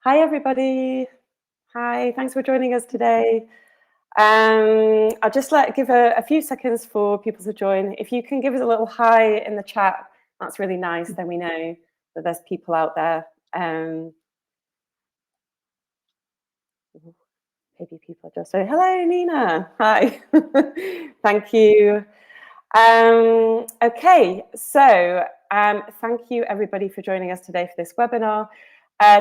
Hi, everybody. Hi, thanks for joining us today. I'll just give a few seconds for people to join. If you can give us a little hi in the chat, that's really nice. Then we know that there's people out there. Maybe people are just saying, hello, Nina. Hi. Thank you. Okay, so thank you everybody for joining us today for this webinar.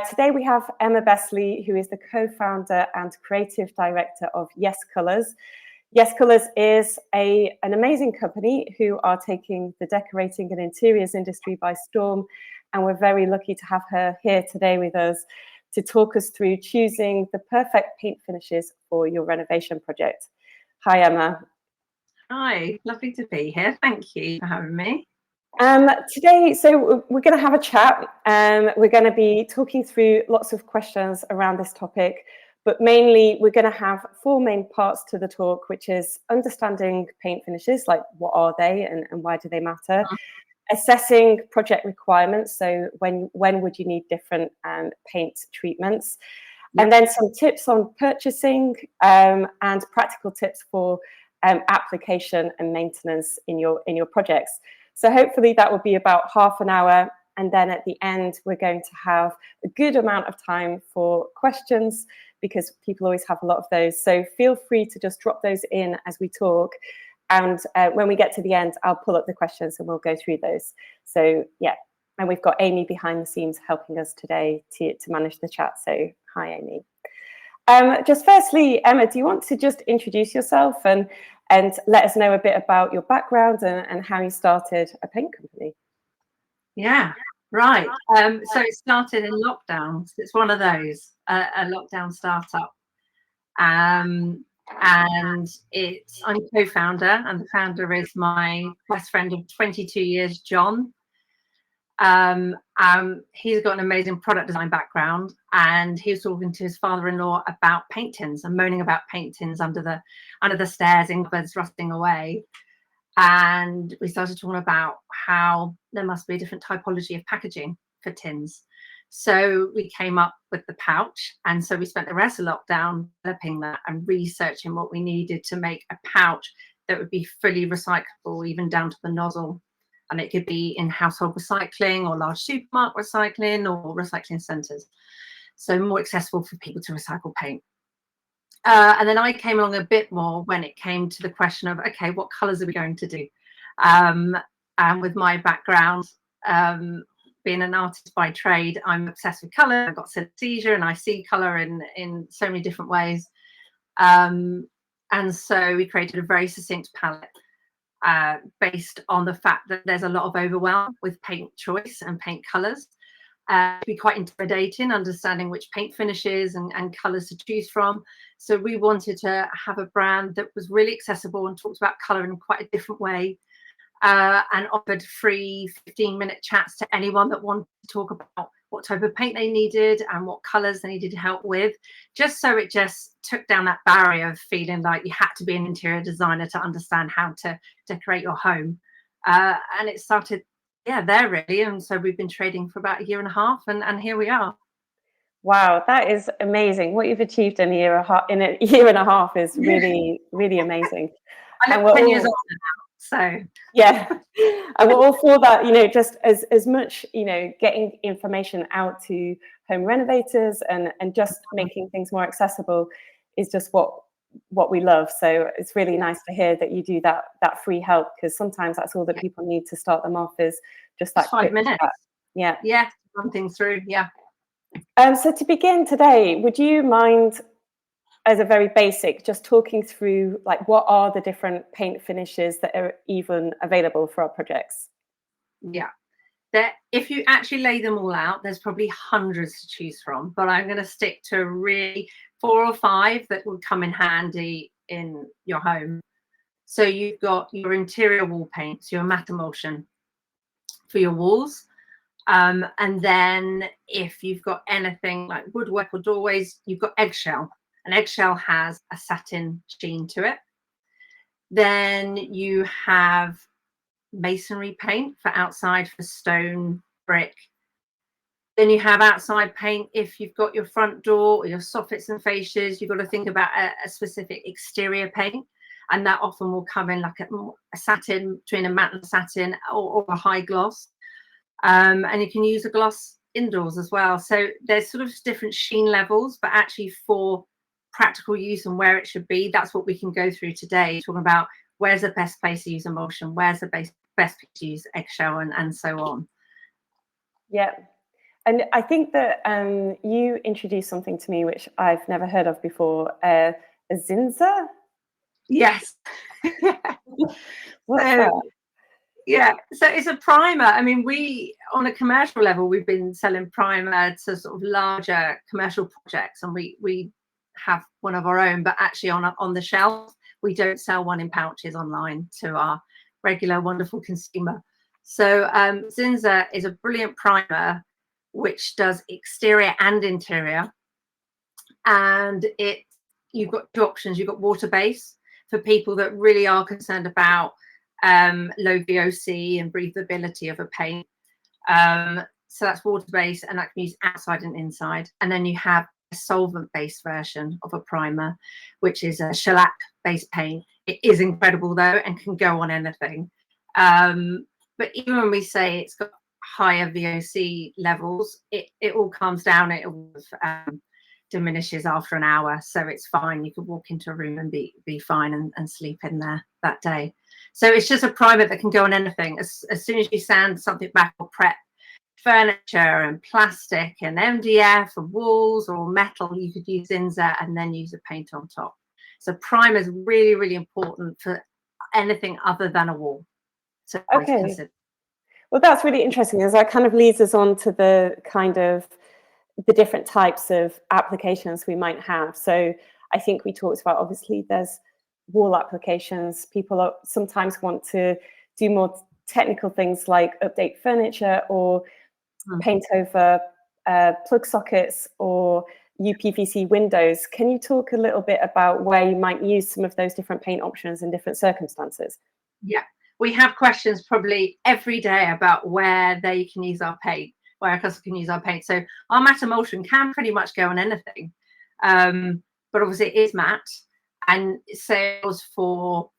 Today we have Emma Bessley, who is the co-founder and creative director of Yes.Colours. Yes.Colours is an amazing company who are taking the decorating and interiors industry by storm, and we're very lucky to have her here today with us to talk us through choosing the perfect paint finishes for your renovation project. Hi, Emma. Hi, lovely to be here. Thank you for having me. Today, so we're going to have a chat. We're going to be talking through lots of questions around this topic, but mainly we're going to have four main parts to the talk, which is understanding paint finishes, like what are they and why do they matter? Assessing project requirements, so when would you need different paint treatments? And then some tips on purchasing and practical tips for application and maintenance in your projects. So hopefully that will be about half an hour. And then at the end, we're going to have a good amount of time for questions because people always have a lot of those. So feel free to just drop those in as we talk. And when we get to the end, I'll pull up the questions and we'll go through those. So yeah, and we've got Amy behind the scenes helping us today to manage the chat. So hi, Amy. Just firstly, Emma, do you want to just introduce yourself and let us know a bit about your background and how you started a paint company? Yeah, right. So it started in lockdown. So it's one of those, a lockdown startup. And I'm co-founder, and the founder is my best friend of 22 years, John. He's got an amazing product design background, and he was talking to his father-in-law about paint tins and moaning about paint tins under the stairs in cupboards rusting away. And we started talking about how there must be a different typology of packaging for tins. So we came up with the pouch, and so we spent the rest of lockdown developing that and researching what we needed to make a pouch that would be fully recyclable, even down to the nozzle. And it could be in household recycling or large supermarket recycling or recycling centres. So more accessible for people to recycle paint. And then I came along a bit more when it came to the question of, okay, what colours are we going to do? And with my background, being an artist by trade, I'm obsessed with colour. I've got synesthesia and I see colour in so many different ways. And so we created a very succinct palette based on the fact that there's a lot of overwhelm with paint choice and paint colours. It can be quite intimidating understanding which paint finishes and colours to choose from. So we wanted to have a brand that was really accessible and talked about colour in quite a different way, and offered free 15-minute chats to anyone that wanted to talk about what type of paint they needed and what colours they needed help with, just so it just took down that barrier of feeling like you had to be an interior designer to understand how to decorate your home. And it started there really, and so we've been trading for about a year and a half, and here we are. Wow, that is amazing. What you've achieved in a year and a half is really, really amazing. I look 10 years older now, so yeah, and we're all for that. Just as much getting information out to home renovators and just making things more accessible is just what we love. So it's really nice to hear that you do that free help, because sometimes that's all that people need to start them off, is just that 5 minutes. Chat. Yeah, run things through. Yeah. So to begin today, would you mind, as a very basic, just talking through like what are the different paint finishes that are even available for our projects? Yeah. If you actually lay them all out, there's probably hundreds to choose from, but I'm going to stick to really 4 or 5 that would come in handy in your home. So you've got your interior wall paints, your matte emulsion for your walls. And then if you've got anything like woodwork or doorways, you've got eggshell. And eggshell has a satin sheen to it. Then you have masonry paint for outside, for stone, brick, Then you have outside paint. If you've got your front door or your soffits and fascias, you've got to think about a specific exterior paint. And that often will come in like a satin, between a matte and satin, or a high gloss. And you can use a gloss indoors as well. So there's sort of different sheen levels, but actually for practical use and where it should be, that's what we can go through today, talking about where's the best place to use emulsion, where's the best place to use eggshell, and so on. Yeah. And I think that you introduced something to me which I've never heard of before, a Zinza? Yes. What's that? Yeah, so it's a primer. I mean, we, on a commercial level, we've been selling primer to sort of larger commercial projects, and we have one of our own, but actually on the shelf, we don't sell one in pouches online to our regular wonderful consumer. So Zinza is a brilliant primer which does exterior and interior, and you've got two options. You've got water base for people that really are concerned about low VOC and breathability of a paint. So that's water based, and that can use outside and inside. And then you have a solvent based version of a primer, which is a shellac based paint. It is incredible though, and can go on anything. But even when we say it's got higher VOC levels, it all calms down. It diminishes after an hour, so it's fine. You could walk into a room and be fine and sleep in there that day. So it's just a primer that can go on anything. As soon as you sand something back or prep furniture and plastic and MDF and walls or metal, you could use Zinza and then use a paint on top. So primer is really, really important for anything other than a wall. So Okay. Well, that's really interesting, as that kind of leads us on to the different types of applications we might have. So I think we talked about, obviously, there's wall applications. People sometimes want to do more technical things like update furniture or paint over plug sockets or UPVC windows. Can you talk a little bit about where you might use some of those different paint options in different circumstances? Yeah, we have questions probably every day about where they can use our paint, where our customer can use our paint. So our matte emulsion can pretty much go on anything, but obviously it is matte, and sales for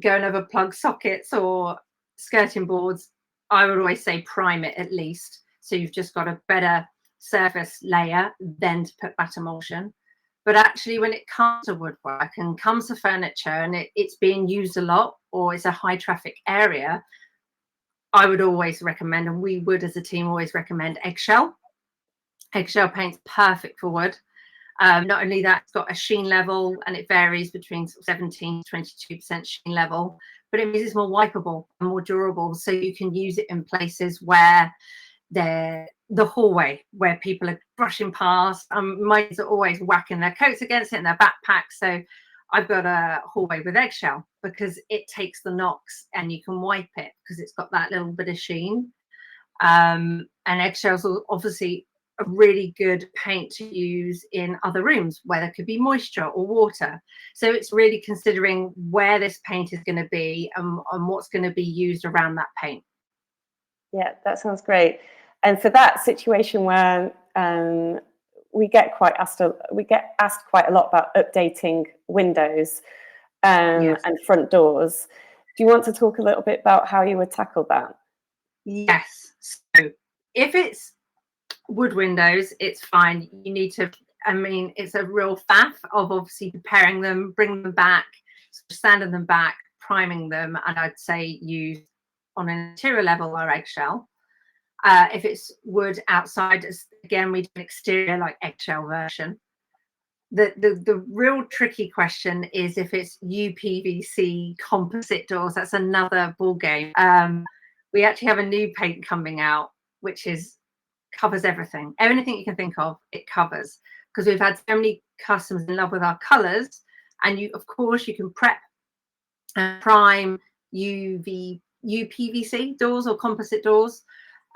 going over plug sockets or skirting boards, I would always say prime it at least, so you've just got a better surface layer then to put matte emulsion. But actually, when it comes to woodwork and comes to furniture and it's being used a lot, or it's a high traffic area, I would always recommend, and we would as a team always recommend, eggshell. Eggshell paint's perfect for wood. Not only that, it's got a sheen level, and it varies between 17 to 22% sheen level, but it means it's more wipeable and more durable. So you can use it in places where the hallway, where people are brushing past. Mine are always whacking their coats against it in their backpack. So I've got a hallway with eggshell because it takes the knocks and you can wipe it because it's got that little bit of sheen. And eggshells are obviously a really good paint to use in other rooms where there could be moisture or water. So it's really considering where this paint is going to be and what's going to be used around that paint. Yeah, that sounds great. And for that situation where we get asked quite a lot about updating windows Yes. and front doors. Do you want to talk a little bit about how you would tackle that? Yes. So if it's wood windows, it's fine. You need to, I mean, it's a real faff of obviously preparing them, bringing them back, sanding them back, priming them, and I'd say use on an interior level our eggshell. If it's wood outside, again, we do an exterior like eggshell version. The real tricky question is if it's UPVC composite doors. That's another ball game. We actually have a new paint coming out, which covers everything. Anything you can think of, it covers. Because we've had so many customers in love with our colours, and of course, you can prep and prime UPVC doors or composite doors.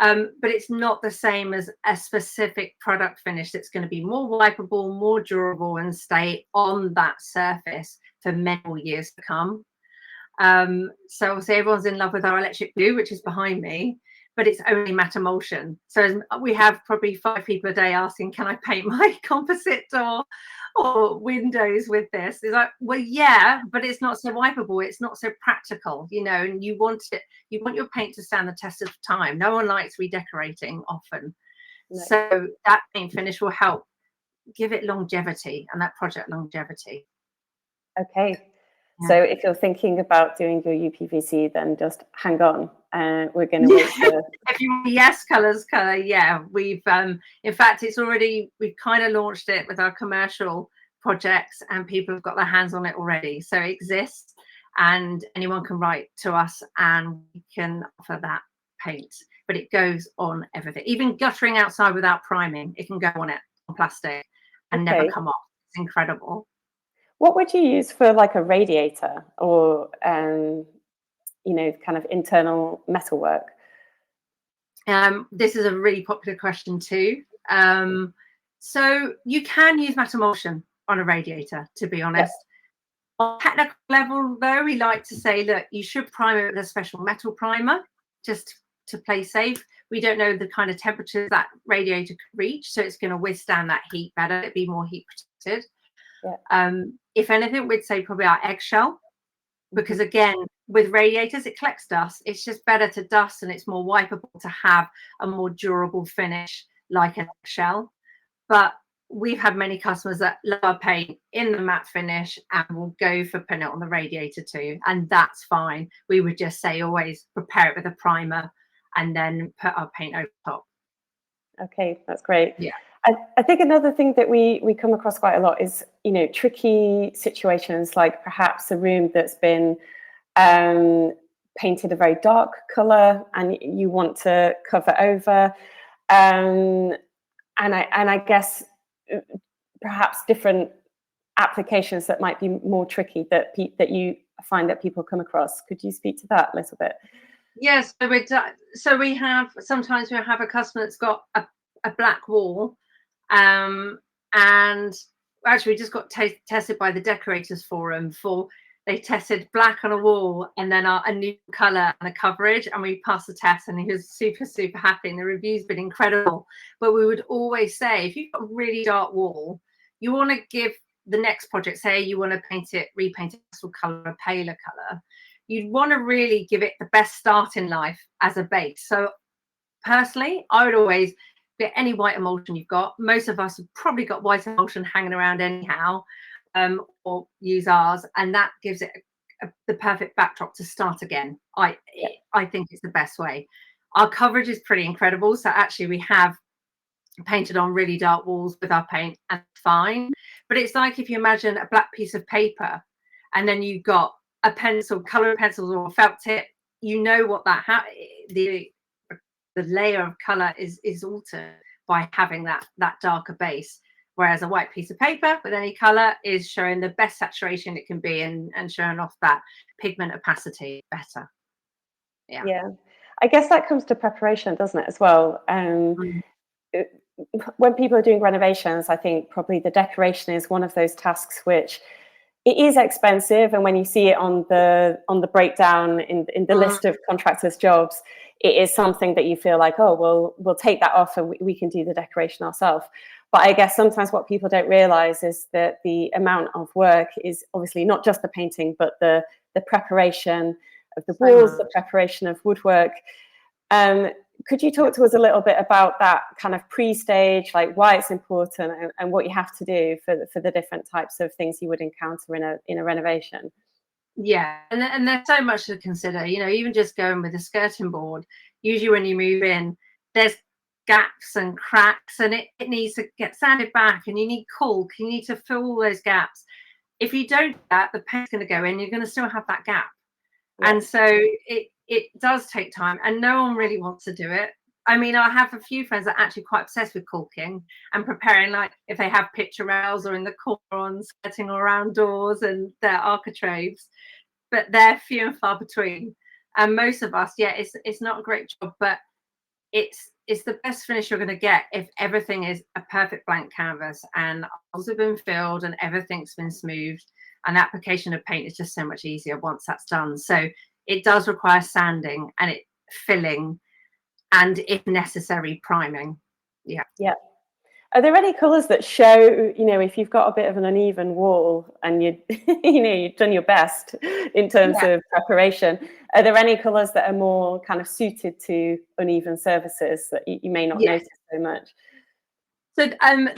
But it's not the same as a specific product finish that's going to be more wipeable, more durable, and stay on that surface for many more years to come. So obviously everyone's in love with our electric blue, which is behind me, but it's only matte emulsion. So we have probably 5 people a day asking, can I paint my composite door or windows with this? It's like, well, yeah, but it's not so wipeable. It's not so practical, you know, and you want your paint to stand the test of time. No one likes redecorating often. No. So that paint finish will help give it longevity and that project longevity. Okay. Yeah. So if you're thinking about doing your UPVC, then just hang on. We're going to wait for. If you want Yes.Colours colour, yeah, we've in fact we've kind of launched it with our commercial projects, and people have got their hands on it already. So it exists, and anyone can write to us, and we can offer that paint. But it goes on everything, even guttering outside without priming. It can go on it on plastic and never come off. It's incredible. What would you use for like a radiator or, you know, kind of internal metalwork? This is a really popular question too. So you can use matte emulsion on a radiator, to be honest. Yes. On a technical level, though, we like to say, look, you should prime it with a special metal primer just to play safe. We don't know the kind of temperatures that radiator could reach, so it's going to withstand that heat better. It'd be more heat protected. Yeah. If anything, we'd say probably our eggshell, because again, with radiators, it collects dust. It's just better to dust, and it's more wipeable to have a more durable finish like an eggshell. But we've had many customers that love our paint in the matte finish and will go for putting it on the radiator too, and that's fine. We would just say always prepare it with a primer and then put our paint over top. Okay, that's great. Yeah. I think another thing that we come across quite a lot is, you know, tricky situations, like perhaps a room that's been painted a very dark color and you want to cover over. And I guess perhaps different applications that might be more tricky that you find that people come across. Could you speak to that a little bit? Yes, so we have sometimes we'll have a customer that's got a black wall, and actually we just got tested by the Decorators Forum they tested black on a wall and then a new color and a coverage, and we passed the test, and he was super happy, and the reviews been incredible. But we would always say, if you've got a really dark wall, you want to give the next project, say you want to repaint it a color, a paler color, you'd want to really give it the best start in life as a base. So personally, I would always get any white emulsion you've got. Most of us have probably got white emulsion hanging around anyhow, or use ours, and that gives it the perfect backdrop to start again. I think it's the best way. Our coverage is pretty incredible. So actually we have painted on really dark walls with our paint, and fine. But it's like if you imagine a black piece of paper and then you've got a pencil, colored pencils or a felt tip, you know what the layer of color is altered by having that darker base. Whereas a white piece of paper with any color is showing the best saturation it can be and showing off that pigment opacity better. Yeah. I guess that comes to preparation, doesn't it, as well? When people are doing renovations, I think probably the decoration is one of those tasks which it is expensive, and when you see it on the breakdown in the list of contractors' jobs, it is something that you feel like, oh, well, we'll take that off and we can do the decoration ourselves. But I guess sometimes what people don't realize is that the amount of work is obviously not just the painting, but the preparation of the walls, the preparation of woodwork. Could you talk to us a little bit about that kind of pre-stage, like why it's important and what you have to do for the different types of things you would encounter in a renovation? Yeah, and there's so much to consider. You know, even just going with a skirting board, usually when you move in, there's gaps and cracks, and it needs to get sanded back, and you need caulk, you need to fill all those gaps. If you don't do that, the paint's going to go in, you're going to still have that gap. Yeah. And so it does take time, and no one really wants to do it. I mean, I have a few friends that are actually quite obsessed with caulking and preparing, like if they have picture rails or in the corner on skirting around doors and their architraves, but they're few and far between. And most of us, yeah, it's not a great job, but it's the best finish you're going to get if everything is a perfect blank canvas and holes have been filled and everything's been smoothed, and the application of paint is just so much easier once that's done. So it does require sanding and filling and if necessary, priming. Yeah. Yeah. Are there any colours that show, if you've got a bit of an uneven wall and you've done your best in terms of preparation? Are there any colours that are more kind of suited to uneven surfaces that you may not notice so much? So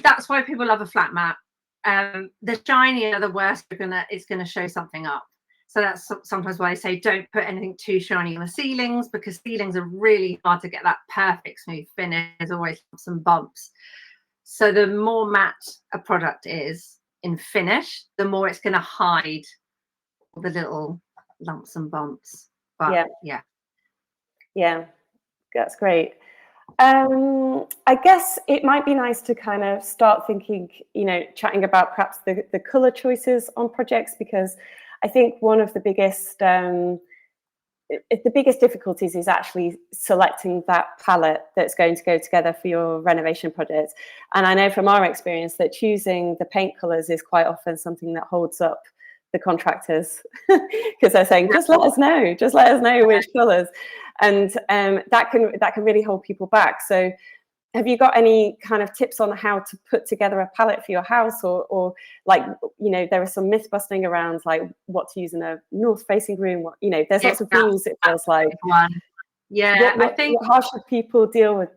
that's why people love a flat mat. The shinier, the worse it's gonna show something up. So that's sometimes why I say don't put anything too shiny on the ceilings, because ceilings are really hard to get that perfect smooth finish. There's always some bumps. So the more matte a product is in finish, the more it's going to hide the little lumps and bumps. But yeah, that's great. I guess it might be nice to kind of start thinking, chatting about perhaps the color choices on projects, because I think one of the biggest difficulties is actually selecting that palette that's going to go together for your renovation project. And I know from our experience that choosing the paint colors is quite often something that holds up the contractors, because they're saying, just let us know which colors. And that can really hold people back. So have you got any kind of tips on how to put together a palette for your house, or like, there are some myth busting around like what to use in a north facing room, there's lots of rules, it feels like. How should people deal with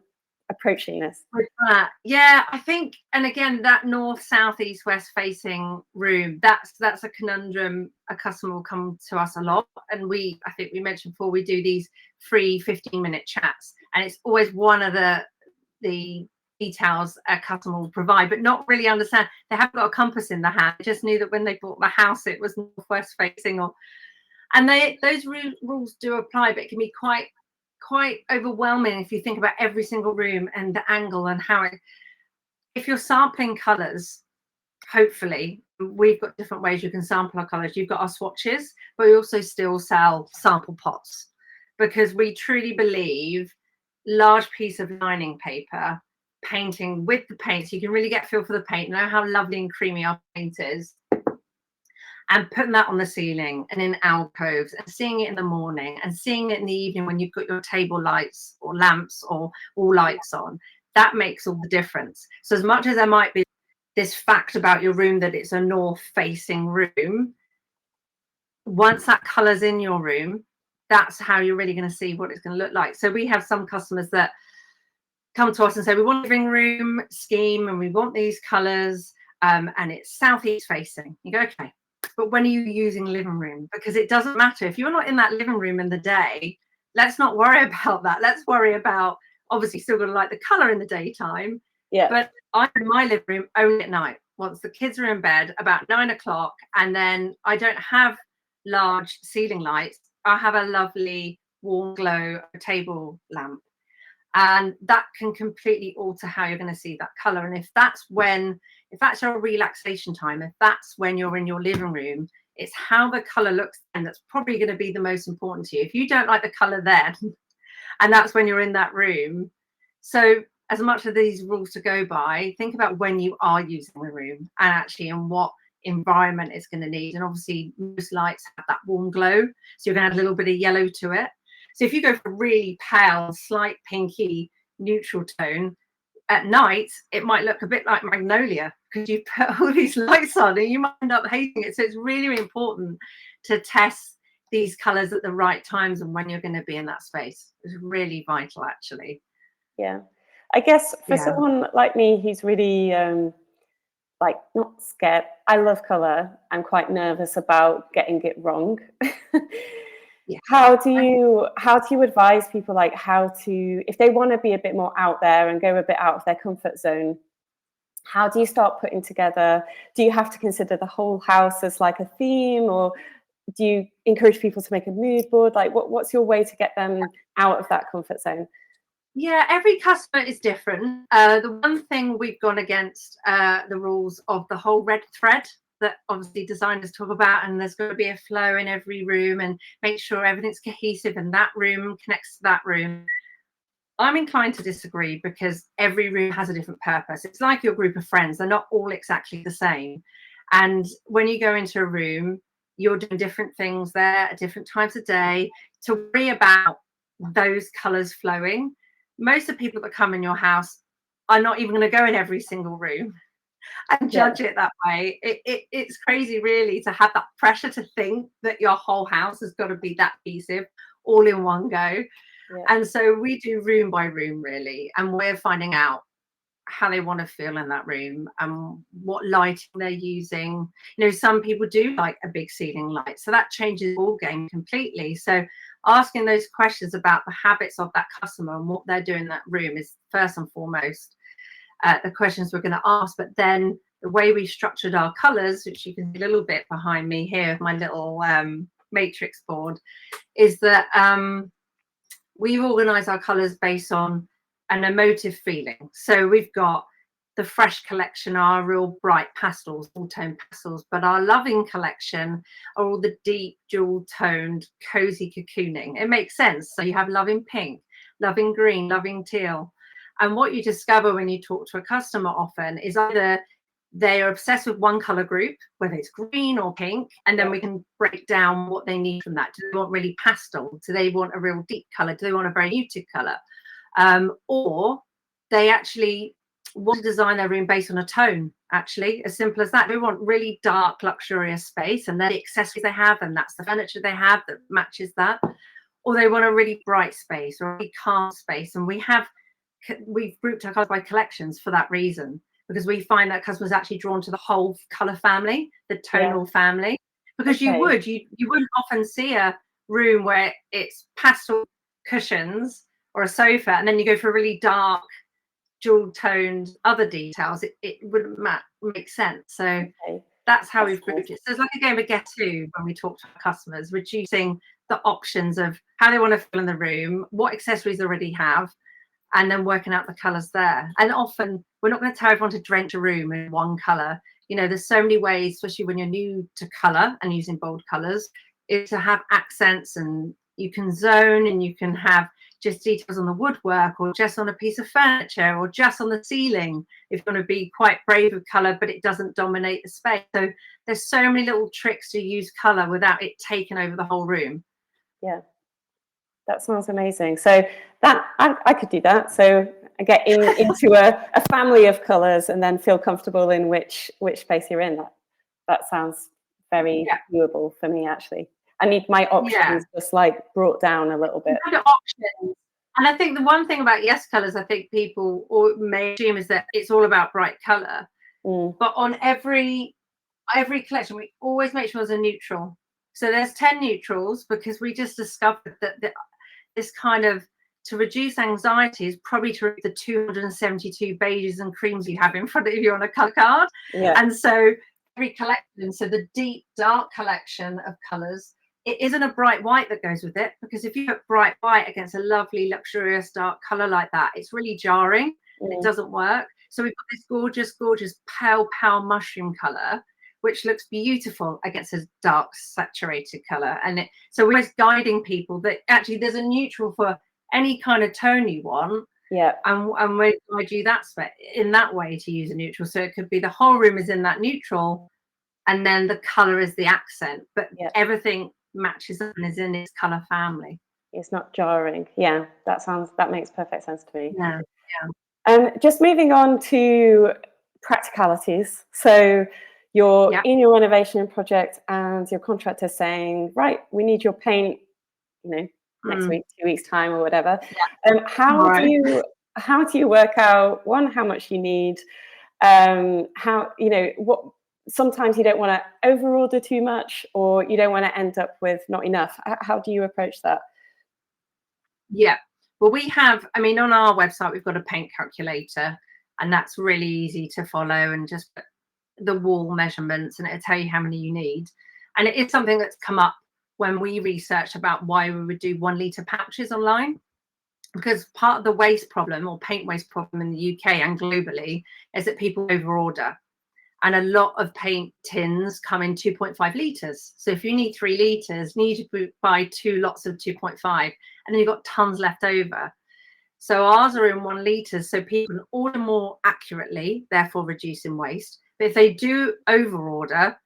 approaching this? I think, and again, that north, south, east, west facing room, that's a conundrum. A customer will come to us a lot, and I think we mentioned before, we do these free 15-minute chats, and it's always one of the details a customer will provide, but not really understand. They haven't got a compass in the hand. They just knew that when they bought the house, it was northwest facing, and those rules do apply, but it can be quite overwhelming if you think about every single room and the angle and how if you're sampling colors, hopefully we've got different ways you can sample our colors. You've got our swatches, but we also still sell sample pots, because we truly believe large piece of lining paper, painting with the paint, so you can really get a feel for the paint, know how lovely and creamy our paint is, and putting that on the ceiling and in alcoves, and seeing it in the morning and seeing it in the evening when you've got your table lights or lamps or all lights on, that makes all the difference. So as much as there might be this fact about your room that it's a north facing room, once that color's in your room, that's how you're really going to see what it's going to look like. So we have some customers that come to us and say, we want a living room scheme and we want these colors, and it's southeast facing. You go, okay, but when are you using living room? Because it doesn't matter if you're not in that living room in the day. Let's not worry about that. Let's worry about, obviously still got to like the color in the daytime, but I'm in my living room only at night, once the kids are in bed, about 9 o'clock, and then I don't have large ceiling lights. I have a lovely warm glow table lamp, and that can completely alter how you're going to see that color. And if that's your relaxation time, if that's when you're in your living room, it's how the color looks, and that's probably going to be the most important to you. If you don't like the color then, and that's when you're in that room. So as much of these rules to go by, think about when you are using the room and actually in what environment it's going to need. And obviously most lights have that warm glow, so you're going to add a little bit of yellow to it. So if you go for a really pale, slight pinky neutral tone at night, it might look a bit like magnolia because you put all these lights on and you might end up hating it. So it's really, really important to test these colors at the right times and when you're going to be in that space. It's really vital, actually. Yeah, I guess for someone like me who's really like not scared, I love color, I'm quite nervous about getting it wrong. How do you advise people, like how to, if they want to be a bit more out there and go a bit out of their comfort zone, how do you start putting together, do you have to consider the whole house as like a theme, or do you encourage people to make a mood board? Like what's your way to get them out of that comfort zone? Yeah, every customer is different. The one thing we've gone against the rules of the whole red thread that obviously designers talk about, and there's got to be a flow in every room and make sure everything's cohesive and that room connects to that room. I'm inclined to disagree, because every room has a different purpose. It's like your group of friends. They're not all exactly the same. And when you go into a room, you're doing different things there at different times of day. To worry about those colors flowing, most of the people that come in your house are not even going to go in every single room and Yeah. judge it that way. It's crazy, really, to have that pressure to think that your whole house has got to be that cohesive all in one go. Yeah. And so we do room by room, really, and we're finding out how they want to feel in that room and what lighting they're using. You know, some people do like a big ceiling light, so that changes the ball game completely. So asking those questions about the habits of that customer and what they're doing in that room is first and foremost the questions we're going to ask. But then the way we structured our colors, which you can see a little bit behind me here, my little matrix board, is that we've organized our colors based on an emotive feeling. So we've got the fresh collection, our real bright pastels, all tone pastels, but our loving collection are all the deep jewel toned cozy cocooning. It makes sense. So you have loving pink, loving green, loving teal. And what you discover when you talk to a customer often is either they are obsessed with one color group, whether it's green or pink, and then we can break down what they need from that. Do they want really pastel? Do they want a real deep color? Do they want a very muted color? Or they actually want to design their room based on a tone, actually, as simple as that. They want really dark, luxurious space, and then the accessories they have, and that's the furniture they have that matches that. Or they want a really bright space or a really calm space. And we've grouped our colors by collections for that reason, because we find that customers are actually drawn to the whole color family, the tonal family, because you wouldn't often see a room where it's pastel cushions or a sofa, and then you go for a really dark jewel toned other details. It wouldn't make sense. So that's how we've grouped it. So it's like a game of get to when we talk to our customers, reducing the options of how they want to feel in the room, what accessories they already have, and then working out the colors there. And often we're not going to tell everyone to drench a room in one color. You know, there's so many ways, especially when you're new to color and using bold colors, is to have accents, and you can zone, and you can have just details on the woodwork, or just on a piece of furniture, or just on the ceiling if you're going to be quite brave with color but it doesn't dominate the space. So there's so many little tricks to use color without it taking over the whole room. Yeah, that sounds amazing. So that I could do that. So I get into a family of colors and then feel comfortable in which space you're in. That sounds very doable for me, actually. I need my options just like brought down a little bit. Options. And I think the one thing about Yes.Colours, I think people may assume, is that it's all about bright color. But on every collection, we always make sure there's a neutral. So there's 10 neutrals, because we just discovered that this kind of, to reduce anxiety, is probably to remove the 272 beiges and creams you have in front of you on a color card. And so every collection, so the deep dark collection of colors, it isn't a bright white that goes with it, because if you put bright white against a lovely luxurious dark color like that, it's really jarring. It doesn't work. So we've got this gorgeous pale mushroom color, which looks beautiful against a dark saturated color. And so we're always guiding people that actually there's a neutral for any kind of tone you want. And we guide you in that way to use a neutral. So it could be the whole room is in that neutral, and then the color is the accent, but everything matches up and is in its color family. It's not jarring. Yeah, that makes perfect sense to me. Yeah. Just moving on to practicalities. So you're in your renovation project and your contractor saying, right, we need your paint, next week, 2 weeks time or whatever. How do you work out, one, how much you need, what, sometimes you don't want to overorder too much, or you don't want to end up with not enough. How do you approach that? Well, we have, on our website, we've got a paint calculator, and that's really easy to follow, and just put the wall measurements and it'll tell you how many you need. And it is something that's come up when we researched about why we would do 1 litre pouches online, because part of the waste problem, or paint waste problem, in the UK and globally, is that people overorder. And a lot of paint tins come in 2.5 litres. So if you need 3 litres, you need to buy 2 lots of 2.5, and then you've got tons left over. So ours are in 1 litre, so people can order more accurately, therefore reducing waste. But if they do overorder,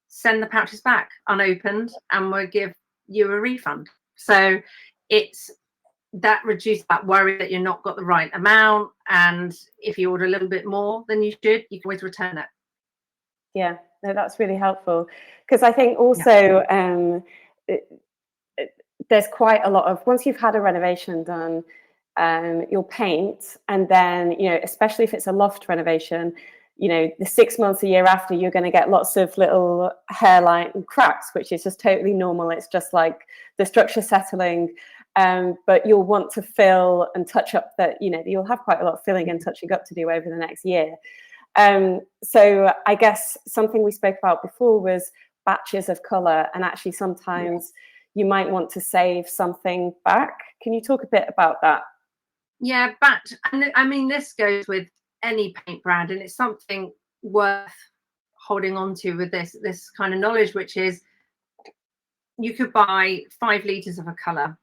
send the pouches back unopened, and we'll give you a refund. So it's that reduces that worry that you're not got the right amount. And if you order a little bit more than you should, you can always return it. Yeah, no, that's really helpful, because I think also there's quite a lot of, once you've had a renovation done, you'll paint, and then, you know, especially if it's a loft renovation, you know, the 6 months, a year after, you're going to get lots of little hairline and cracks, which is just totally normal. It's just like the structure settling. But you'll want to fill and touch up that, you know, you'll have quite a lot of filling and touching up to do over the next year. So I guess something we spoke about before was batches of colour, and actually sometimes you might want to save something back. Can you talk a bit about that? Yeah, batch. And I mean, this goes with any paint brand, and it's something worth holding on to with this kind of knowledge, which is you could buy 5 litres of a colour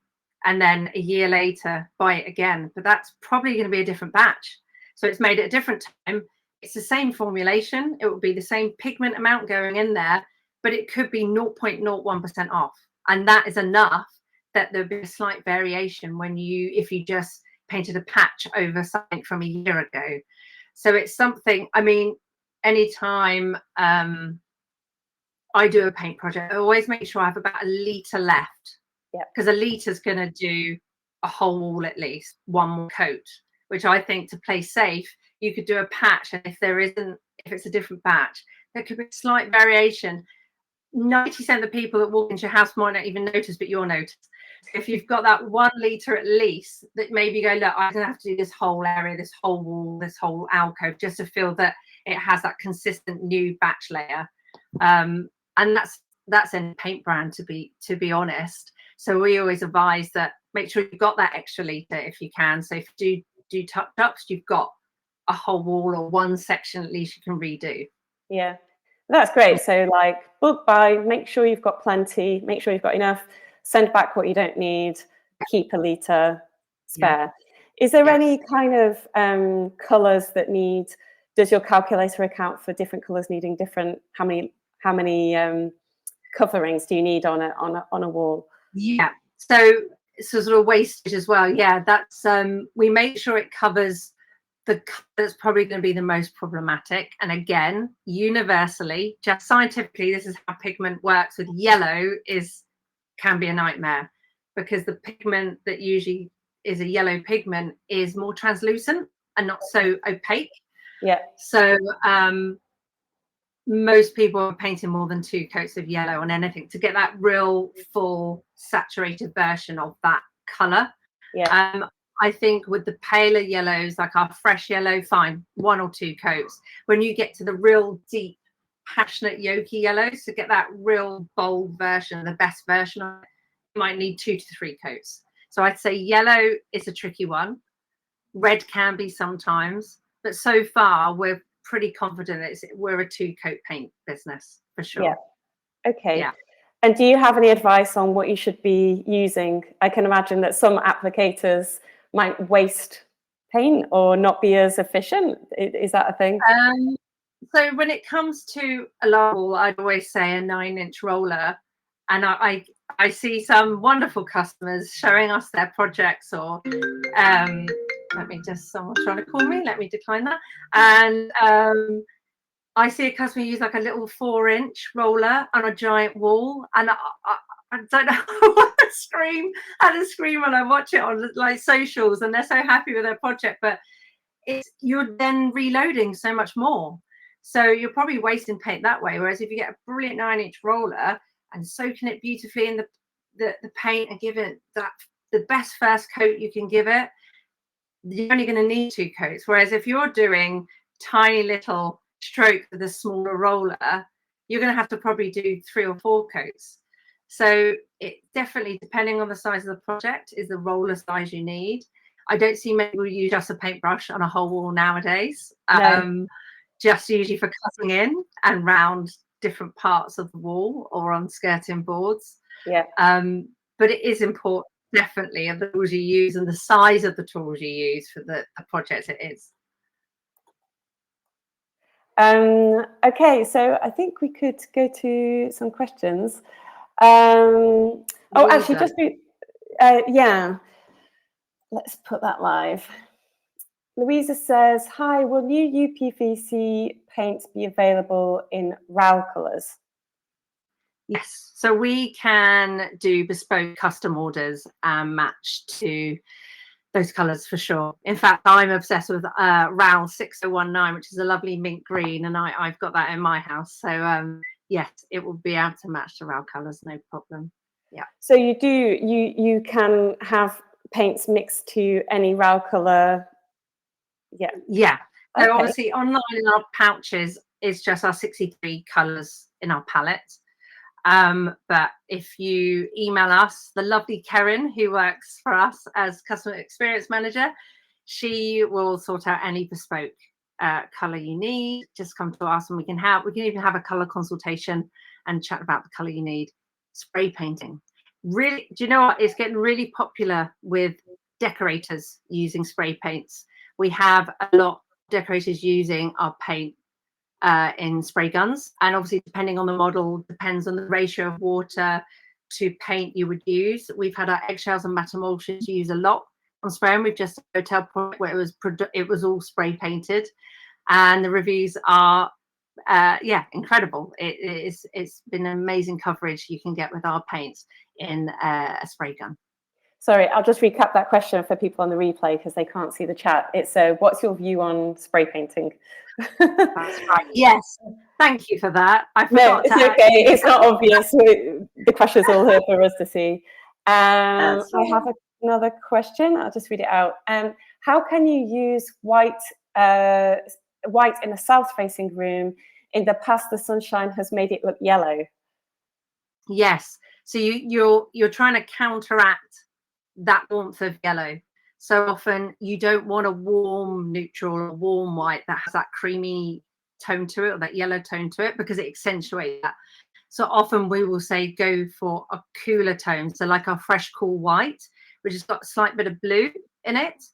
and then a year later buy it again, but that's probably going to be a different batch. So it's made at a different time. It's the same formulation. It would be the same pigment amount going in there, but it could be 0.01% off. And that is enough that there'll be a slight variation if you just painted a patch over something from a year ago. So it's something, I mean, anytime I do a paint project, I always make sure I have about a litre left. Yeah. Because a litre is going to do a whole wall at least, one more coat, which I think, to play safe, you could do a patch. And if it's a different batch, there could be a slight variation. 90% of the people that walk into your house might not even notice, but you'll notice. If you've got that 1 litre at least, that maybe go, look, I'm going to have to do this whole area, this whole wall, this whole alcove, just to feel that it has that consistent new batch layer. And that's in paint brand, to be honest. So we always advise that make sure you've got that extra litre if you can. So if you do touch-ups, you've got a whole wall or one section at least you can redo. Yeah, that's great. So like, book buy, make sure you've got plenty, make sure you've got enough, send back what you don't need, keep a litre spare. Is there any kind of colours that does your calculator account for different colours needing different, how many coverings do you need on a wall? Yeah, so sort of wastage as well. Yeah, that's we make sure it covers the colour that's probably going to be the most problematic. And again, universally, just scientifically, this is how pigment works. With yellow can be a nightmare, because the pigment that usually is a yellow pigment is more translucent and not so opaque. Yeah. So most people are painting more than 2 coats of yellow on anything to get that real full saturated version of that colour. Yeah. I think with the paler yellows, like our fresh yellow, fine, 1 or 2 coats. When you get to the real deep, passionate yolky yellows, to get that real bold version, the best version of it, you might need 2 to 3 coats. So I'd say yellow is a tricky one. Red can be sometimes, but so far we're pretty confident we're a 2-coat paint business for sure. Yeah. Okay. Yeah. And do you have any advice on what you should be using? I can imagine that some applicators might waste paint or not be as efficient. Is that a thing? So when it comes to a large, I'd always say a 9-inch roller. And I see some wonderful customers showing us their projects, or someone's trying to call me, let me decline that. And I see a customer use like a little 4-inch roller on a giant wall, and I don't know, I had to scream when I watch it on like socials, and they're so happy with their project, but you're then reloading so much more. So you're probably wasting paint that way. Whereas if you get a brilliant 9-inch roller and soaking it beautifully in the paint and give it the best first coat you can give it, you're only going to need 2 coats. Whereas if you're doing tiny little strokes with a smaller roller, you're going to have to probably do 3 or 4 coats. So it definitely, depending on the size of the project, is the roller size you need. I don't see many people use just a paintbrush on a whole wall nowadays. No. Just usually for cutting in and round different parts of the wall or on skirting boards. Yeah. But it is important, definitely, of the tools you use and the size of the tools you use for the project it is. Okay, so I think we could go to some questions. Actually, yeah. let's put that live. Louisa says, hi, will new UPVC paints be available in RAL colours? Yes, so we can do bespoke custom orders and match to those colours for sure. In fact, I'm obsessed with RAL 6019, which is a lovely mint green, and I've got that in my house. So yes, it will be able to match the RAL colours, no problem. Yeah. So you can have paints mixed to any RAL colour. Yeah. Yeah. So Okay. obviously online in our pouches is just our 63 colours in our palette. But if you email us, the lovely Karen, who works for us as customer experience manager, she will sort out any bespoke color you need. Just come to us and we can even have a color consultation and chat about the color you need. Spray painting. Really, do you know what? It's getting really popular with decorators using spray paints. We have a lot of decorators using our paint in spray guns, and obviously depending on the model, depends on the ratio of water to paint you would use. We've had our eggshells and matte emulsions use a lot on spray, and we've just a hotel product where it was all spray painted, and the reviews are yeah, incredible. It's been amazing coverage you can get with our paints in a spray gun. Sorry, I'll just recap that question for people on the replay because they can't see the chat. It's what's your view on spray painting? That's right. Yes. Thank you for that. I forgot. No, it's okay. It's not obvious. The question's all here for us to see. I have another question. I'll just read it out. How can you use white in a south-facing room? In the past, the sunshine has made it look yellow. Yes. So you're trying to counteract that warmth of yellow. So often you don't want a warm neutral or warm white that has that creamy tone to it or that yellow tone to it, because it accentuates that. So often we will say go for a cooler tone. So like our fresh cool white, which has got a slight bit of blue in it,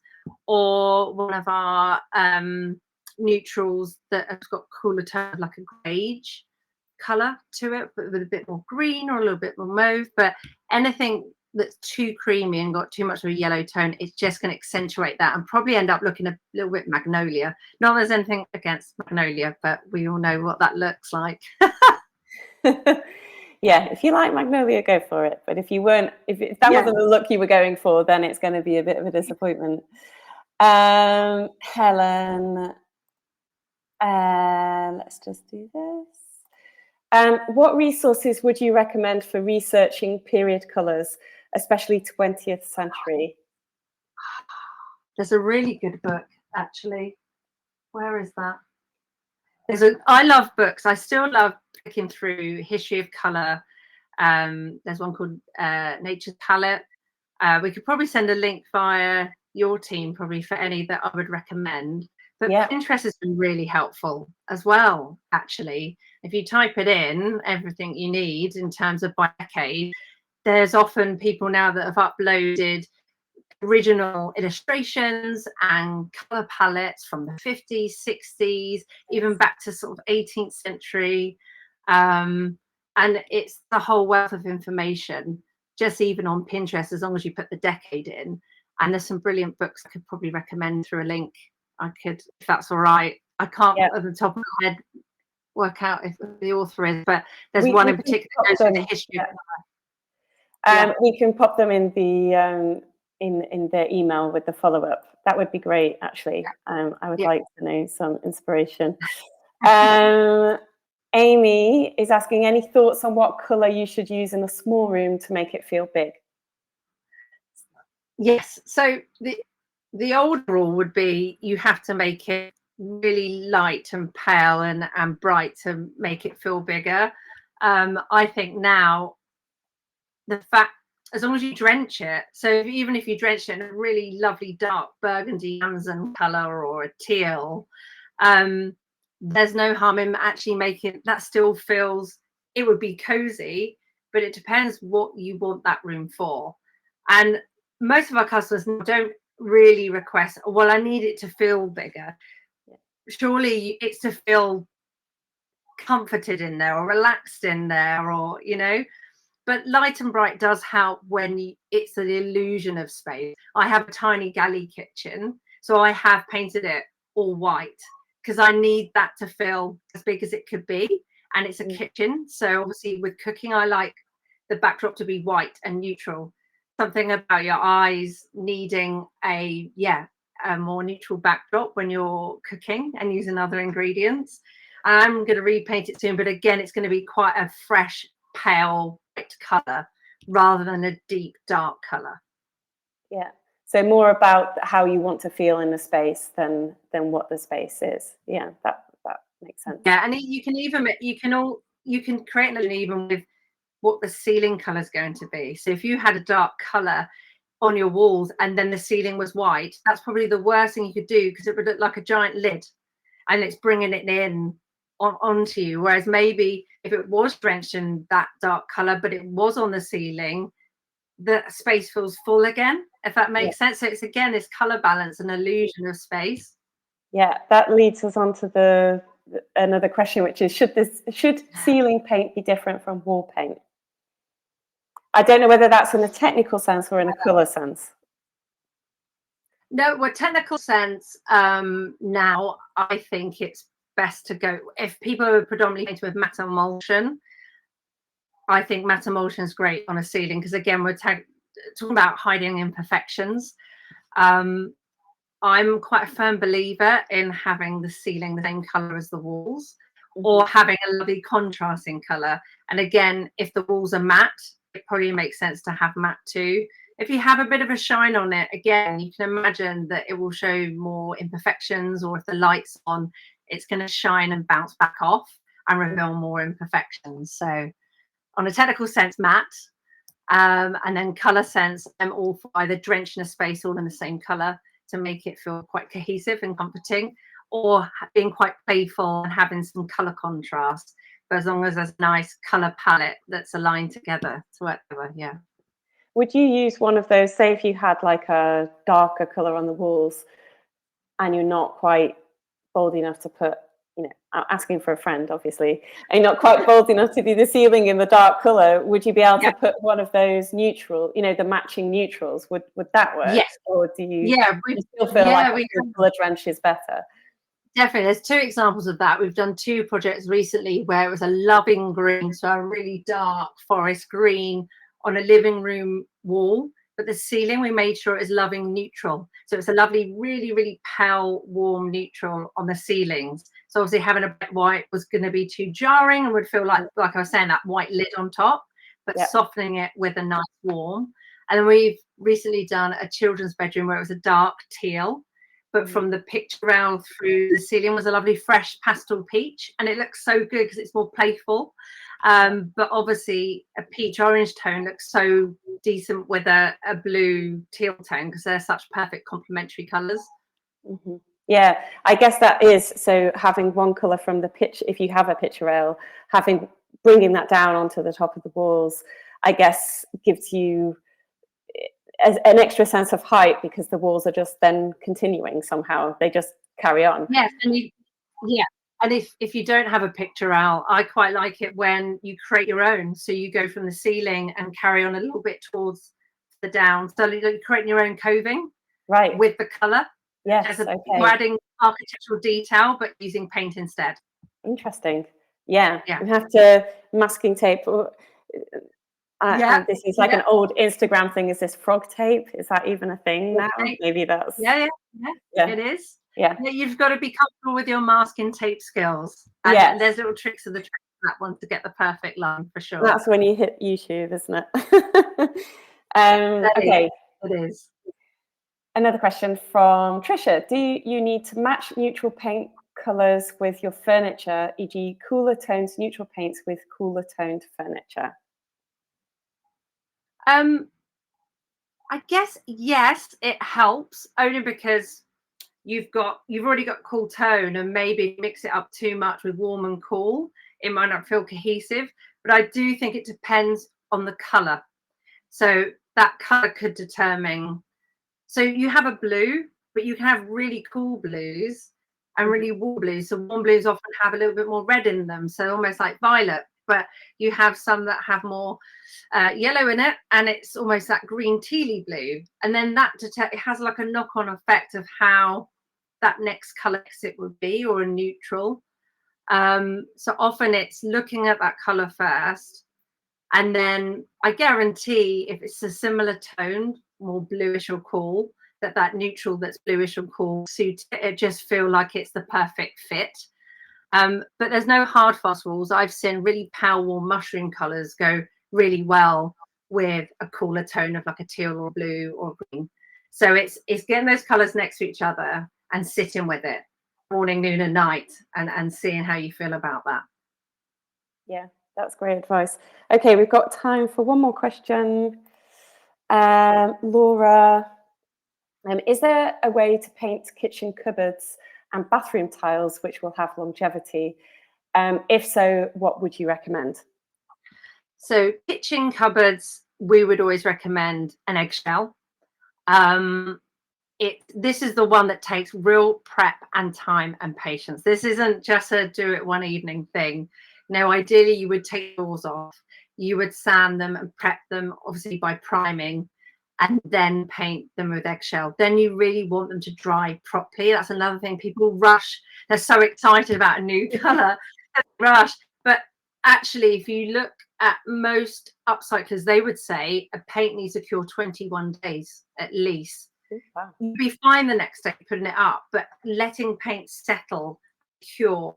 or one of our neutrals that has got cooler tone, like a beige color to it, but with a bit more green or a little bit more mauve. But anything that's too creamy and got too much of a yellow tone, it's just going to accentuate that and probably end up looking a little bit magnolia. Not that there's anything against magnolia, but we all know what that looks like. Yeah, if you like magnolia, go for it. But if that wasn't the look you were going for, then it's going to be a bit of a disappointment. Helen, let's just do this. What resources would you recommend for researching period colours, especially 20th century? There's a really good book, actually. Where is that? I love books. I still love picking through history of colour. There's one called Nature's Palette. We could probably send a link via your team, probably, for any that I would recommend. But Pinterest has been really helpful as well, actually. If you type it in, everything you need in terms of by decade, there's often people now that have uploaded original illustrations and color palettes from the 50s, 60s, even back to sort of 18th century. And it's the whole wealth of information, just even on Pinterest, as long as you put the decade in. And there's some brilliant books I could probably recommend through a link. I could, if that's all right. I can't at the top of my head work out if the author is, but there's one in particular that goes through the history of color. We can pop them in the in their email with the follow-up. That would be great, actually. I would like to know some inspiration. Amy is asking, any thoughts on what colour you should use in a small room to make it feel big? Yes. So the old rule would be you have to make it really light and pale and bright to make it feel bigger. I think now the fact, as long as you drench it, so even if you drench it in a really lovely dark burgundy Amazon color or a teal, there's no harm in actually making that. Still feels, it would be cozy, but it depends what you want that room for. And most of our customers don't really request, well, I need it to feel bigger. Surely it's to feel comforted in there or relaxed in there, or But light and bright does help when it's the illusion of space. I have a tiny galley kitchen, so I have painted it all white because I need that to feel as big as it could be. And it's a kitchen. So obviously with cooking, I like the backdrop to be white and neutral. Something about your eyes needing a more neutral backdrop when you're cooking and using other ingredients. I'm going to repaint it soon, but again, it's going to be quite a fresh, pale, bright color rather than a deep, dark color. Yeah. So more about how you want to feel in the space than what the space is. Yeah, that makes sense. Yeah, and you can create an illusion even with what the ceiling color is going to be. So if you had a dark color on your walls and then the ceiling was white, that's probably the worst thing you could do because it would look like a giant lid and it's bringing it in onto you. Whereas maybe if it was drenched in that dark color but it was on the ceiling, the space feels full again, if that makes sense. So it's again this color balance and illusion of space. Yeah, that leads us on to another question, which is should ceiling paint be different from wall paint? I don't know whether that's in a technical sense or in a color sense. No, well, technical sense, now I think it's best to go, if people are predominantly painted with matte emulsion, I think matte emulsion is great on a ceiling because again, we're talking about hiding imperfections. I'm quite a firm believer in having the ceiling the same color as the walls or having a lovely contrasting color. And again, if the walls are matte, it probably makes sense to have matte too. If you have a bit of a shine on it, again, you can imagine that it will show more imperfections, or if the light's on, it's going to shine and bounce back off and reveal more imperfections. So on a technical sense, matte, and then color sense, I'm all for either drenching a space all in the same color to make it feel quite cohesive and comforting, or being quite playful and having some color contrast. But as long as there's a nice color palette that's aligned together to whatever, yeah. Would you use one of those, say if you had like a darker color on the walls and you're not quite bold enough to put, asking for a friend, obviously, and you're not quite bold enough to do the ceiling in the dark color, would you be able to put one of those neutral, the matching neutrals? Would that work? Yes. Or do you, we still feel like the color drench is better? Definitely. There's two examples of that. We've done two projects recently where it was a loving green, so a really dark forest green on a living room wall, but the ceiling we made sure it was loving neutral. So it's a lovely, really, really pale, warm neutral on the ceilings. So obviously having a bright white was going to be too jarring and would feel like I was saying, that white lid on top, but softening it with a nice warm. And then we've recently done a children's bedroom where it was a dark teal, but from the picture around through the ceiling was a lovely fresh pastel peach, and it looks so good because it's more playful. But obviously a peach orange tone looks so decent with a blue teal tone because they're such perfect complementary colors. Yeah, I guess that is, so having one color from the pitch, if you have a picture rail, bringing that down onto the top of the walls, I guess gives you an extra sense of height because the walls are just then continuing somehow. They just carry on. Yes, and if you don't have a picture out, I quite like it when you create your own. So you go from the ceiling and carry on a little bit towards the down. So you're creating your own coving, right, with the color. Yes, okay. You're adding architectural detail, but using paint instead. Interesting. Yeah. You have to masking tape. This is like an old Instagram thing. Is this frog tape? Is that even a thing now? Maybe that's. Yeah, it is. Yeah. You've got to be comfortable with your masking tape skills. And there's little tricks of the trick for that one to get the perfect line for sure. That's when you hit YouTube, isn't it? Okay. It is. Another question from Trisha. Do you need to match neutral paint colors with your furniture, e.g. cooler toned neutral paints with cooler toned furniture? I guess yes, it helps only because you've already got cool tone, and maybe mix it up too much with warm and cool, it might not feel cohesive. But I do think it depends on the color. So that color could determine. So you have a blue, but you can have really cool blues and really warm blues. So warm blues often have a little bit more red in them, so almost like violet. but you have some that have more yellow in it, and it's almost that green tealy blue, and then that it has like a knock-on effect of how that next color it would be, or a neutral. So often it's looking at that color first, and then I guarantee if it's a similar tone, more bluish or cool, that neutral that's bluish or cool suits it. It just feel like it's the perfect fit. But there's no hard fast rules. I've seen really pale warm mushroom colors go really well with a cooler tone of like a teal or blue or green. So it's getting those colors next to each other and sitting with it morning, noon and night, and seeing how you feel about that. Yeah, that's great advice. Okay, we've got time for one more question. Laura, is there a way to paint kitchen cupboards and bathroom tiles which will have longevity? If so, what would you recommend? So kitchen cupboards, we would always recommend an eggshell. This is the one that takes real prep and time and patience. This isn't just a do it one evening thing. No, ideally you would take doors off, you would sand them and prep them, obviously by priming, and then paint them with eggshell. Then you really want them to dry properly. That's another thing. People rush. They're so excited about a new color, rush. But actually, if you look at most upcyclers, they would say a paint needs to cure 21 days at least. Wow. You'd be fine the next day putting it up, but letting paint settle, cure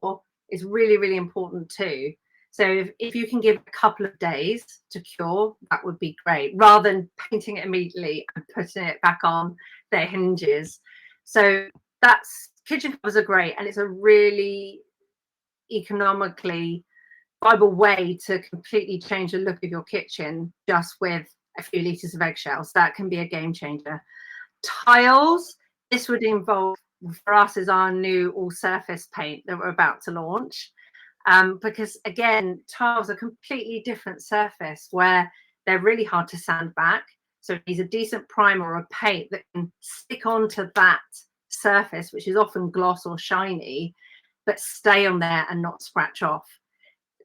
is really, really important too. So if you can give a couple of days to cure, that would be great, rather than painting it immediately and putting it back on their hinges. So that's, kitchen covers are great, and it's a really economically viable way to completely change the look of your kitchen just with a few litres of eggshells. That can be a game changer. Tiles, this would involve, for us, is our new all surface paint that we're about to launch. Because again, tiles are a completely different surface where they're really hard to sand back. So it needs a decent primer or a paint that can stick onto that surface, which is often gloss or shiny, but stay on there and not scratch off.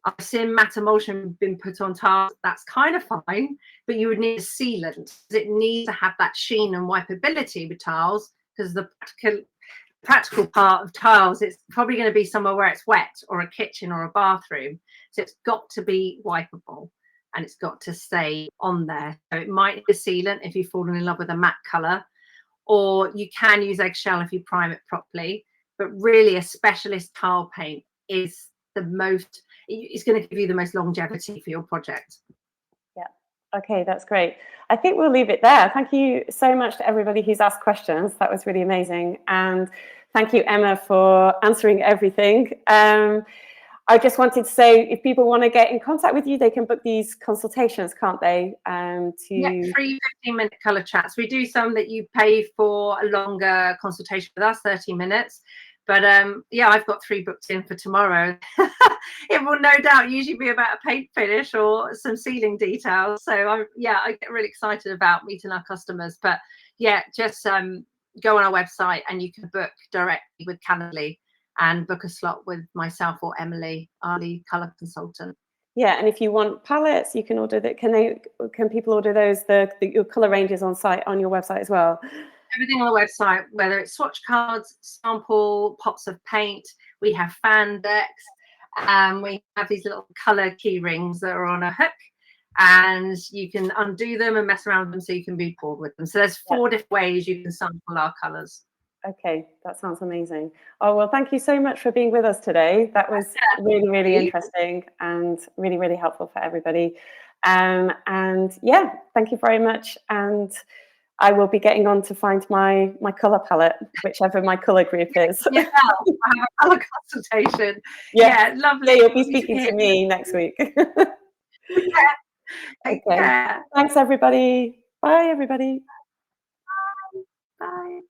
I've seen matte emulsion been put on tiles. That's kind of fine, but you would need a sealant. It needs to have that sheen and wipeability with tiles, because the practical part of tiles, it's probably going to be somewhere where it's wet, or a kitchen or a bathroom. So it's got to be wipeable, and it's got to stay on there. So it might need a sealant if you've fallen in love with a matte color, or you can use eggshell if you prime it properly. But really, a specialist tile paint is the most, it's going to give you the most longevity for your project. Yeah. Okay, that's great. I think we'll leave it there. Thank you so much to everybody who's asked questions. That was really amazing. And thank you, Emma, for answering everything. I just wanted to say, if people want to get in contact with you, they can book these consultations, can't they? Yeah, free 15-minute colour chats. We do some that you pay for a longer consultation with us, 30 minutes. But yeah, I've got 3 booked in for tomorrow. It will no doubt usually be about a paint finish or some ceiling details. So I get really excited about meeting our customers. But yeah, just go on our website and you can book directly with Calendly and book a slot with myself or Emily, our lead colour consultant. Yeah, and if you want palettes, you can order that. Can people order those? Your colour ranges on site on your website as well. Everything on the website, whether it's swatch cards, sample pots of paint, we have fan decks, we have these little colour key rings that are on a hook, and you can undo them and mess around with them so you can be bored with them. So there's 4 different ways you can sample our colours. Okay, that sounds amazing. Oh, well, thank you so much for being with us today. That was really, really interesting and really, really helpful for everybody. And yeah, thank you very much. And I will be getting on to find my colour palette, whichever my colour group is. Yeah, I have a colour consultation. Yeah, lovely. Yeah, you'll be speaking to me next week. Take Okay. care. Thanks, everybody. Bye, everybody. Bye.